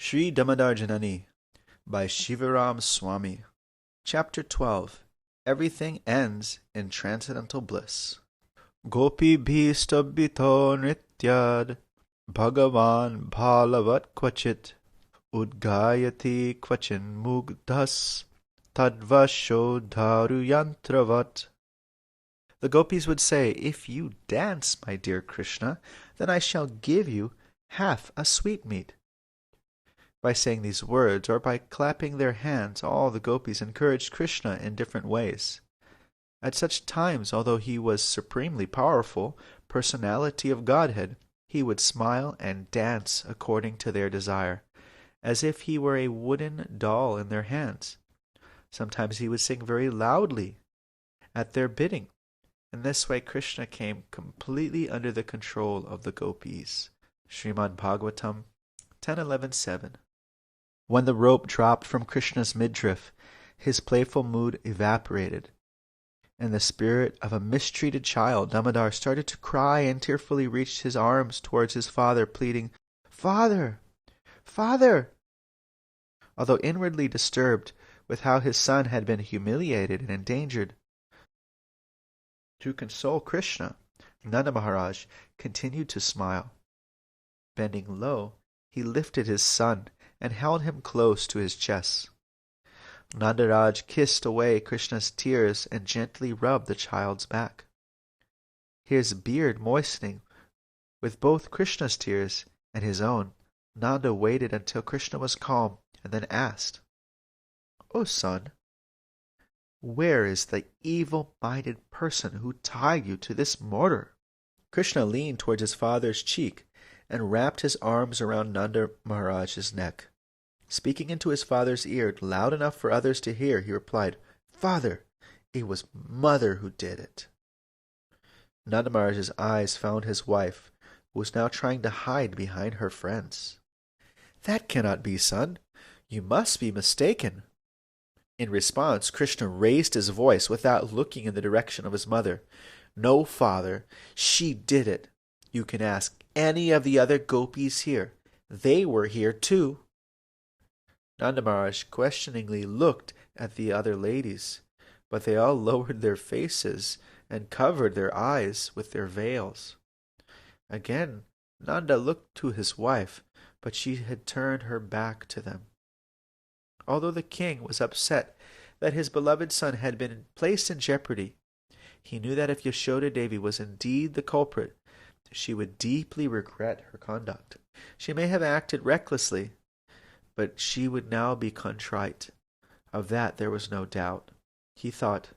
Sri Dāmodara Jananī by Shivaram Swami. Chapter 12. Everything ends in Transcendental Bliss. Gopi bhistabhito nrityad Bhagavan bhalavat kvachit Udgayati kvachin mugdhas Tadvasho dharu yantravat. The gopis would say, "If you dance, my dear Krishna, then I shall give you half a sweetmeat." By saying these words, or by clapping their hands, all the gopis encouraged Krishna in different ways. At such times, although he was supremely powerful, personality of Godhead, he would smile and dance according to their desire, as if he were a wooden doll in their hands. Sometimes he would sing very loudly at their bidding. In this way, Krishna came completely under the control of the gopis. Srimad Bhagavatam 10.11.7. When the rope dropped from Krishna's midriff, his playful mood evaporated. In the spirit of a mistreated child, Dāmodara started to cry and tearfully reached his arms towards his father, pleading, "Father! Father!" Although inwardly disturbed with how his son had been humiliated and endangered. To console Krishna, Nanda Maharaj continued to smile. Bending low, he lifted his son and held him close to his chest. Nandaraj kissed away Krishna's tears and gently rubbed the child's back. His beard moistening with both Krishna's tears and his own, Nanda waited until Krishna was calm and then asked, "O son, where is the evil-minded person who tied you to this mortar?" Krishna leaned towards his father's cheek and wrapped his arms around Nanda Maharaj's neck. Speaking into his father's ear loud enough for others to hear, he replied, "Father, it was mother who did it." Nanda Maharaj's eyes found his wife, who was now trying to hide behind her friends. "That cannot be, son. You must be mistaken." In response, Krishna raised his voice without looking in the direction of his mother. "No, father, she did it. You can ask any of the other gopis here. They were here too." Nanda Maharaj questioningly looked at the other ladies, but they all lowered their faces and covered their eyes with their veils. Again, Nanda looked to his wife, but she had turned her back to them. Although the king was upset that his beloved son had been placed in jeopardy, he knew that if Yashoda Devi was indeed the culprit, she would deeply regret her conduct. She may have acted recklessly, but she would now be contrite. Of that there was no doubt. He thought,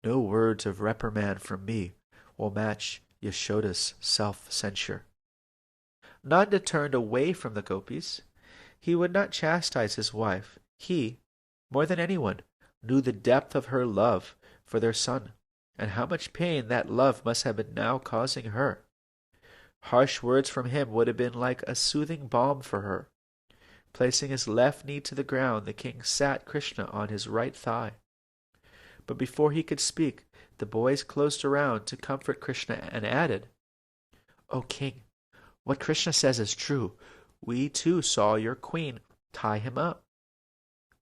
"No words of reprimand from me will match Yashoda's self-censure." Nanda turned away from the gopis. He would not chastise his wife. He, more than anyone, knew the depth of her love for their son, and how much pain that love must have been now causing her. Harsh words from him would have been like a soothing balm for her. Placing his left knee to the ground, the king sat Krishna on his right thigh. But before he could speak, the boys closed around to comfort Krishna and added, "O king, what Krishna says is true. We too saw your queen tie him up."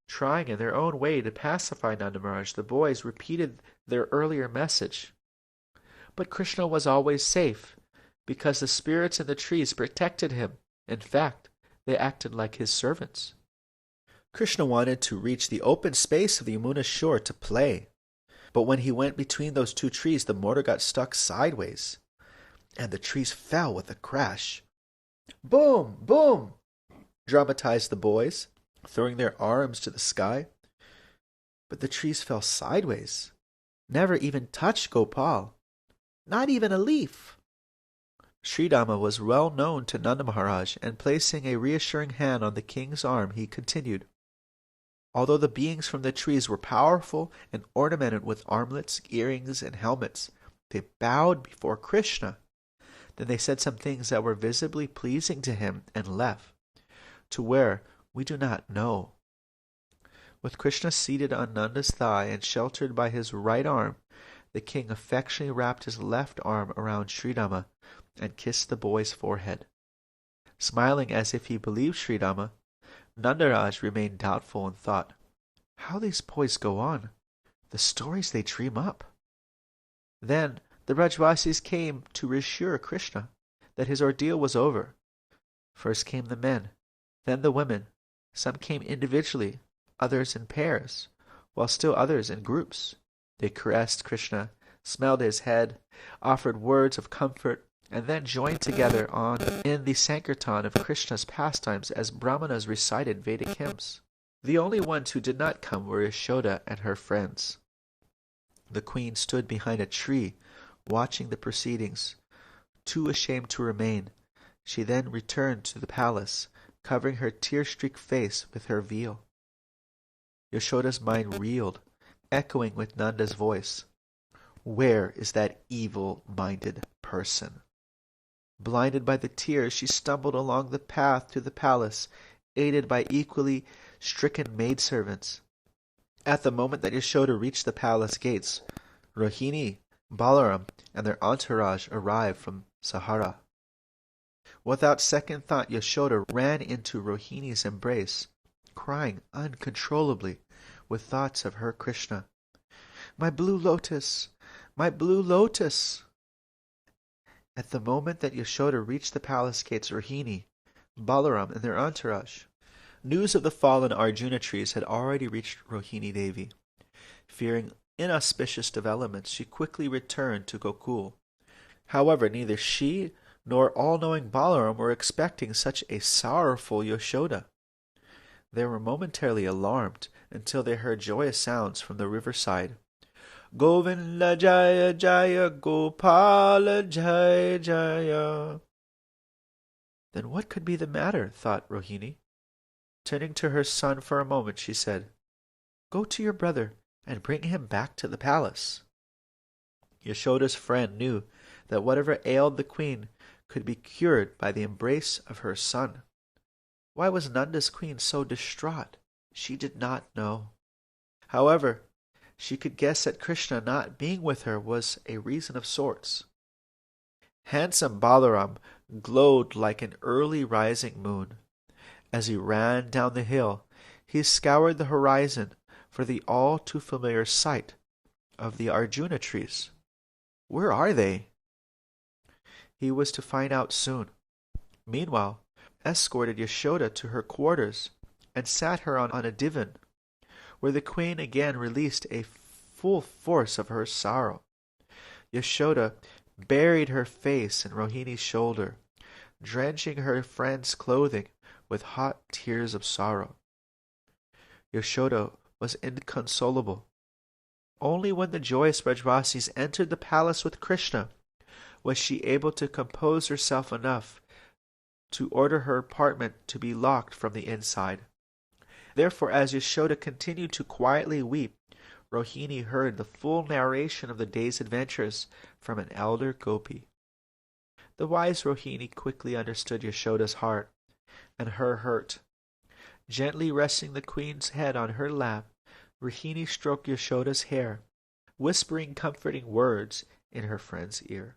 Trying in their own way to pacify Nanda Maharaj, the boys repeated their earlier message. But Krishna was always safe, because the spirits in the trees protected him. In fact, they acted like his servants. Krishna wanted to reach the open space of the Yamuna shore to play, but when he went between those two trees, the mortar got stuck sideways, and the trees fell with a crash. "Boom! Boom!" dramatized the boys, throwing their arms to the sky. But the trees fell sideways, never even touched Gopal, not even a leaf. Sri Dhamma was well known to Nanda Maharaj, and placing a reassuring hand on the king's arm, he continued, "Although the beings from the trees were powerful and ornamented with armlets, earrings, and helmets, they bowed before Krishna. Then they said some things that were visibly pleasing to him and left, to where we do not know." With Krishna seated on Nanda's thigh and sheltered by his right arm, the king affectionately wrapped his left arm around Sri Dhamma and kissed the boy's forehead. Smiling as if he believed Sri Rama, Nandaraj remained doubtful and thought, how these boys go on, the stories they dream up. Then the Brajvasis came to reassure Krishna that his ordeal was over. First came the men, then the women. Some came individually, others in pairs, while still others in groups. They caressed Krishna, smelled his head, offered words of comfort, and then joined together in the Sankirtan of Krishna's pastimes as Brahmanas recited Vedic hymns. The only ones who did not come were Yashoda and her friends. The queen stood behind a tree, watching the proceedings, too ashamed to remain. She then returned to the palace, covering her tear-streaked face with her veil. Yashoda's mind reeled, echoing with Nanda's voice. Where is that evil-minded person? Blinded by the tears, she stumbled along the path to the palace, aided by equally stricken maidservants. At the moment that Yashoda reached the palace gates, Rohini, Balaram, and their entourage arrived from Sahara. Without second thought, Yashoda ran into Rohini's embrace, crying uncontrollably with thoughts of her Krishna. My blue lotus! My blue lotus! At the moment that Yashoda reached the palace gates, Rohini, Balaram, and their entourage, news of the fallen Arjuna trees had already reached Rohini Devi. Fearing inauspicious developments, she quickly returned to Gokul. However, neither she nor all-knowing Balaram were expecting such a sorrowful Yashoda. They were momentarily alarmed until they heard joyous sounds from the riverside. Govinda Jaya Jaya Gopala Jaya Jaya. Then what could be the matter, thought Rohini. Turning to her son for a moment, she said, Go to your brother and bring him back to the palace. Yashoda's friend knew that whatever ailed the queen could be cured by the embrace of her son. Why was Nanda's queen so distraught? She did not know. However, she could guess that Krishna not being with her was a reason of sorts. Handsome Balaram glowed like an early rising moon. As he ran down the hill, he scoured the horizon for the all too familiar sight of the Arjuna trees. Where are they? He was to find out soon. Meanwhile, escorted Yashoda to her quarters and sat her on a divan, where the queen again released a full force of her sorrow. Yashoda buried her face in Rohini's shoulder, drenching her friend's clothing with hot tears of sorrow. Yashoda was inconsolable. Only when the joyous Brajvasis entered the palace with Krishna was she able to compose herself enough to order her apartment to be locked from the inside. Therefore, as Yashoda continued to quietly weep, Rohini heard the full narration of the day's adventures from an elder gopi. The wise Rohini quickly understood Yashoda's heart and her hurt. Gently resting the queen's head on her lap, Rohini stroked Yashoda's hair, whispering comforting words in her friend's ear.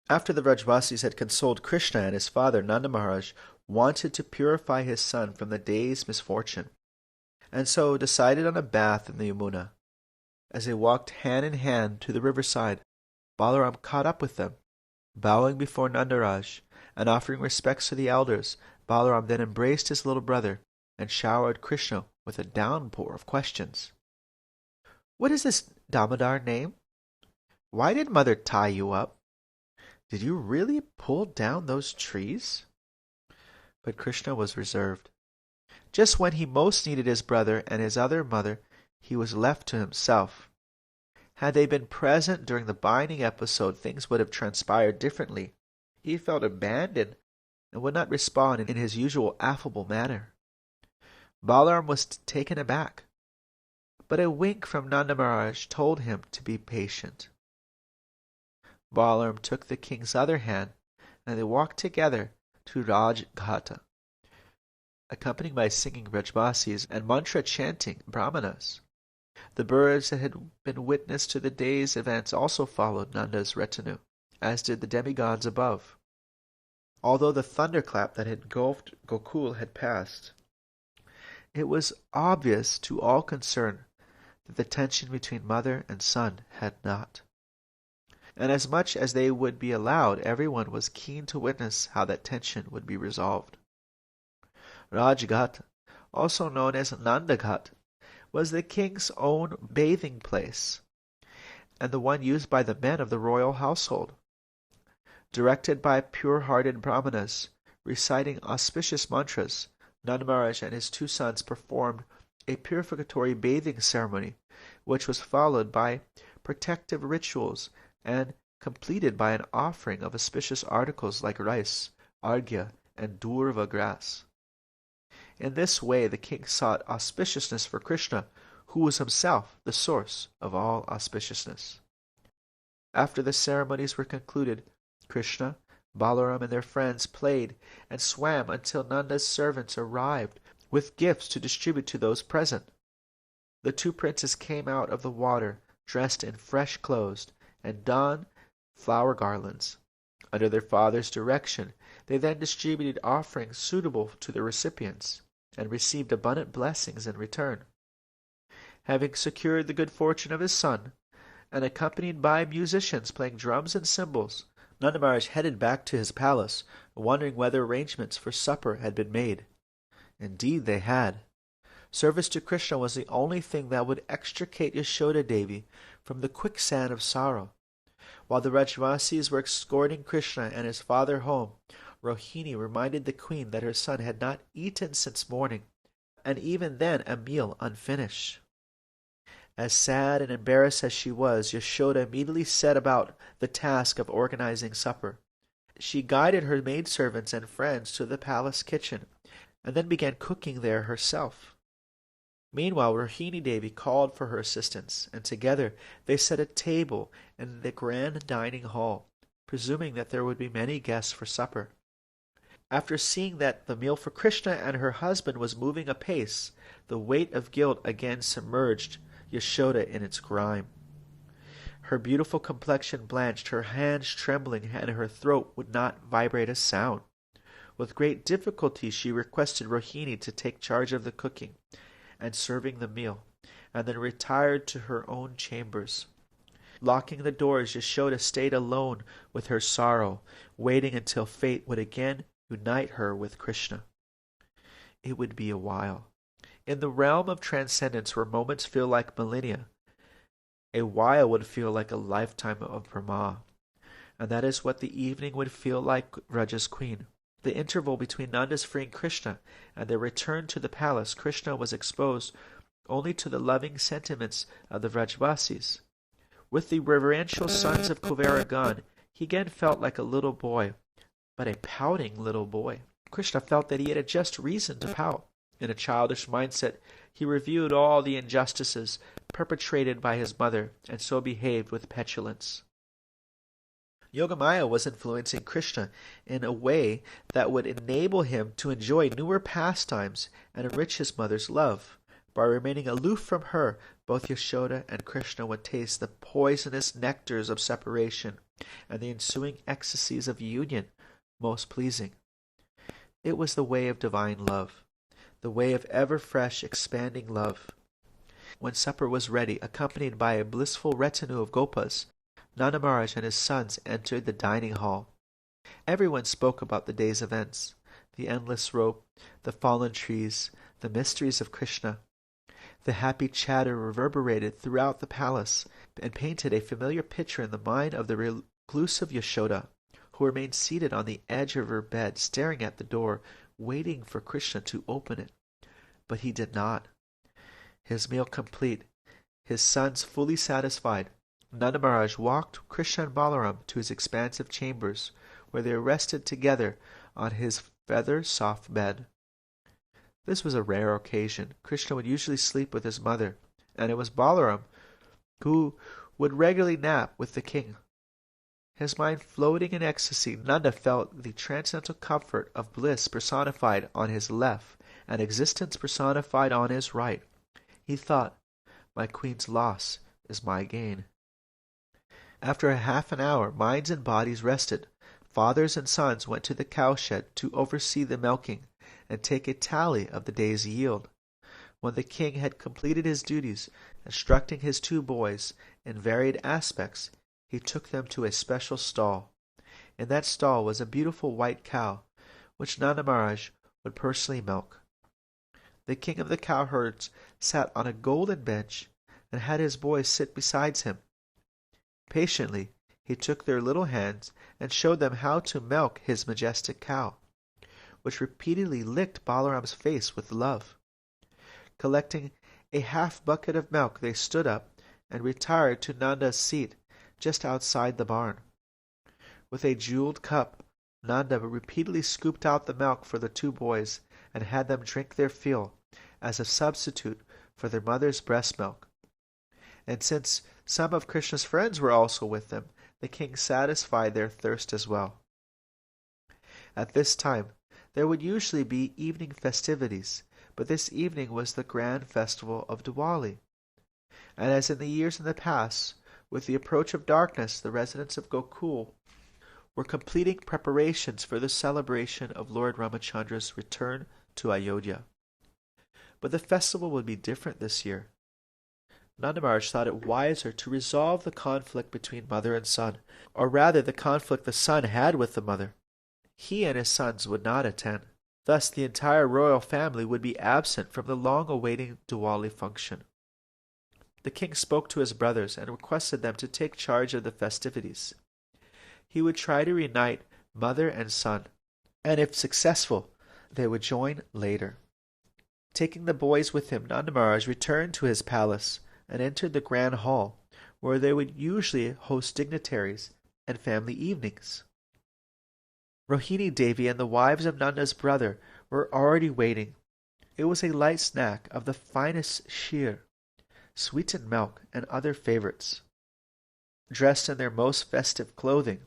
After the Brajvasis had consoled Krishna, and his father Nanda Maharaj wanted to purify his son from the day's misfortune, and so decided on a bath in the Yamuna. As they walked hand in hand to the riverside, Balaram caught up with them. Bowing before Nandaraj and offering respects to the elders, Balaram then embraced his little brother and showered Krishna with a downpour of questions. What is this Dāmodara name? Why did mother tie you up? Did you really pull down those trees? But Krishna was reserved. Just when he most needed his brother and his other mother, he was left to himself. Had they been present during the binding episode, things would have transpired differently. He felt abandoned and would not respond in his usual affable manner. Balaram was taken aback, but a wink from Nanda Maharaj told him to be patient. Balaram took the king's other hand, and they walked together to Rajghata, accompanied by singing Brajvasis and mantra-chanting Brahmanas. The birds that had been witness to the day's events also followed Nanda's retinue, as did the demigods above. although the thunderclap that had engulfed Gokul had passed. It was obvious to all concerned that the tension between mother and son had not. And as much as they would be allowed, everyone was keen to witness how that tension would be resolved. Rajghat, also known as Nandaghat, was the king's own bathing place, and the one used by the men of the royal household. Directed by pure-hearted brahmanas, reciting auspicious mantras, Nanda Maharaj and his two sons performed a purificatory bathing ceremony, which was followed by protective rituals and completed by an offering of auspicious articles like rice, arghya, and durva grass. In this way the king sought auspiciousness for Krishna, who was himself the source of all auspiciousness. After the ceremonies were concluded, Krishna, Balaram, and their friends played and swam until Nanda's servants arrived with gifts to distribute to those present. The two princes came out of the water dressed in fresh clothes and donned flower garlands. Under their father's direction, they then distributed offerings suitable to the recipients and received abundant blessings in return. Having secured the good fortune of his son, and accompanied by musicians playing drums and cymbals, Nanda Maharaj headed back to his palace, wondering whether arrangements for supper had been made. Indeed they had. Service to Krishna was the only thing that would extricate Yashoda Devi from the quicksand of sorrow. While the Rajvasis were escorting Krishna and his father home, Rohini reminded the queen that her son had not eaten since morning, and even then a meal unfinished. As sad and embarrassed as she was, Yashoda immediately set about the task of organizing supper. She guided her maidservants and friends to the palace kitchen, and then began cooking there herself. Meanwhile, Rohini Devi called for her assistants, and together they set a table in the grand dining hall, presuming that there would be many guests for supper. After seeing that the meal for Krishna and her husband was moving apace, the weight of guilt again submerged Yashoda in its grime. Her beautiful complexion blanched, her hands trembling, and her throat would not vibrate a sound. With great difficulty she requested Rohini to take charge of the cooking and serving the meal, and then retired to her own chambers. Locking the doors, Yashoda stayed alone with her sorrow, waiting until fate would again unite her with Krishna. It would be a while. In the realm of transcendence, where moments feel like millennia, a while would feel like a lifetime of Brahma. And that is what the evening would feel like Vraja's queen. The interval between Nanda's freeing Krishna and their return to the palace, Krishna was exposed only to the loving sentiments of the Vrajvasis. With the reverential sons of Kuvera gone, he again felt like a little boy, but a pouting little boy. Krishna felt that he had a just reason to pout. In a childish mindset, he reviewed all the injustices perpetrated by his mother, and so behaved with petulance. Yogamaya was influencing Krishna in a way that would enable him to enjoy newer pastimes and enrich his mother's love. By remaining aloof from her, both Yashoda and Krishna would taste the poisonous nectars of separation and the ensuing ecstasies of union most pleasing. It was the way of divine love, the way of ever-fresh, expanding love. When supper was ready, accompanied by a blissful retinue of gopas, Nanda Maharaj and his sons entered the dining hall. Everyone spoke about the day's events, the endless rope, the fallen trees, the mysteries of Krishna. The happy chatter reverberated throughout the palace and painted a familiar picture in the mind of the reclusive Yashoda, who remained seated on the edge of her bed, staring at the door, waiting for Krishna to open it. But he did not. His meal complete, his sons fully satisfied, Nanda Maharaj walked Krishna and Balaram to his expansive chambers, where they rested together on his feather-soft bed. This was a rare occasion. Krishna would usually sleep with his mother, and it was Balaram who would regularly nap with the king. His mind floating in ecstasy, Nanda felt the transcendental comfort of bliss personified on his left and existence personified on his right. He thought, "My queen's loss is my gain." After a half an hour, minds and bodies rested. Fathers and sons went to the cowshed to oversee the milking and take a tally of the day's yield. When the king had completed his duties, instructing his two boys in varied aspects, he took them to a special stall. In that stall was a beautiful white cow, which Nanda Maharaj would personally milk. The king of the cowherds sat on a golden bench and had his boys sit beside him. Patiently he took their little hands and showed them how to milk his majestic cow, which repeatedly licked Balaram's face with love. Collecting a half bucket of milk, they stood up and retired to Nanda's seat just outside the barn. With a jeweled cup, Nanda repeatedly scooped out the milk for the two boys and had them drink their fill as a substitute for their mother's breast milk. And since some of Krishna's friends were also with them, the king satisfied their thirst as well. At this time, there would usually be evening festivities, but this evening was the grand festival of Diwali. And as in the years in the past, with the approach of darkness, the residents of Gokul were completing preparations for the celebration of Lord Ramachandra's return to Ayodhya. But the festival would be different this year. Nanda Maharaj thought it wiser to resolve the conflict between mother and son, or rather the conflict the son had with the mother. He and his sons would not attend. Thus the entire royal family would be absent from the long-awaited Diwali function. The king spoke to his brothers and requested them to take charge of the festivities. He would try to reunite mother and son, and if successful, they would join later. Taking the boys with him, Nanda Maharaj returned to his palace and entered the grand hall, where they would usually host dignitaries and family evenings. Rohini Devi and the wives of Nanda's brother were already waiting. It was a light snack of the finest sheer, sweetened milk, and other favorites. Dressed in their most festive clothing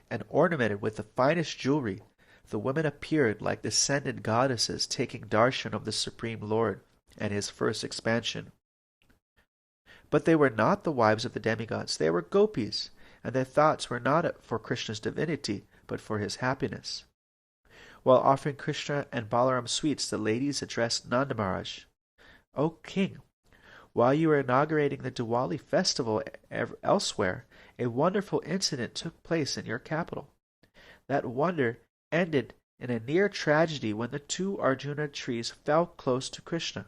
and ornamented with the finest jewelry, the women appeared like descended goddesses taking darshan of the Supreme Lord and his first expansion. But they were not the wives of the demigods. They were gopis, and their thoughts were not for Krishna's divinity, but for his happiness. While offering Krishna and Balaram sweets, the ladies addressed Nanda Maharaj. "O king, while you were inaugurating the Diwali festival elsewhere, a wonderful incident took place in your capital. That wonder ended in a near tragedy when the two Arjuna trees fell close to Krishna.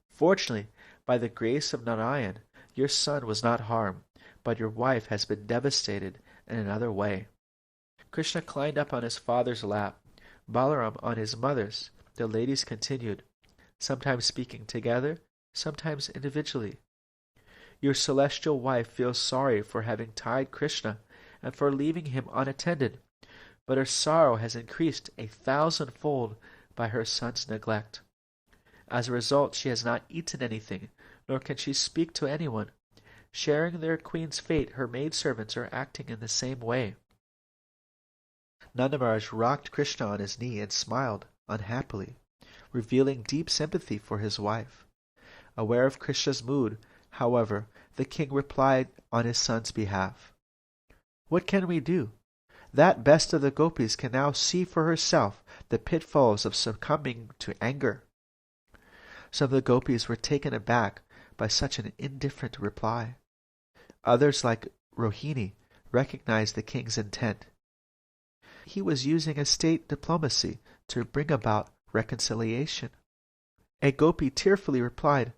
Fortunately, by the grace of Narayan, your son was not harmed, but your wife has been devastated in another way." Krishna climbed up on his father's lap, Balaram on his mother's. The ladies continued, sometimes speaking together, sometimes individually. "Your celestial wife feels sorry for having tied Krishna and for leaving him unattended, but her sorrow has increased 1,000-fold by her son's neglect. As a result, she has not eaten anything, nor can she speak to anyone. Sharing their queen's fate, her maidservants are acting in the same way." Nanda Maharaj rocked Krishna on his knee and smiled unhappily, revealing deep sympathy for his wife. Aware of Krishna's mood, however, the king replied on his son's behalf, "What can we do? That best of the gopis can now see for herself the pitfalls of succumbing to anger." Some of the gopis were taken aback by such an indifferent reply. Others, like Rohini, recognized the king's intent. He was using a state diplomacy to bring about reconciliation. A gopi tearfully replied,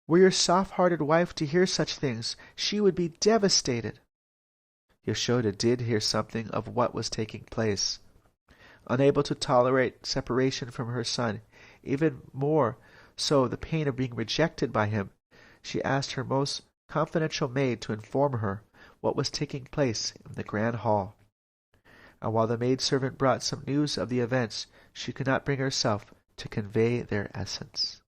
"Were your soft-hearted wife to hear such things, she would be devastated." Yashoda did hear something of what was taking place. Unable to tolerate separation from her son, even more so the pain of being rejected by him, she asked her most confidential maid to inform her what was taking place in the grand hall. And while the maidservant brought some news of the events, she could not bring herself to convey their essence.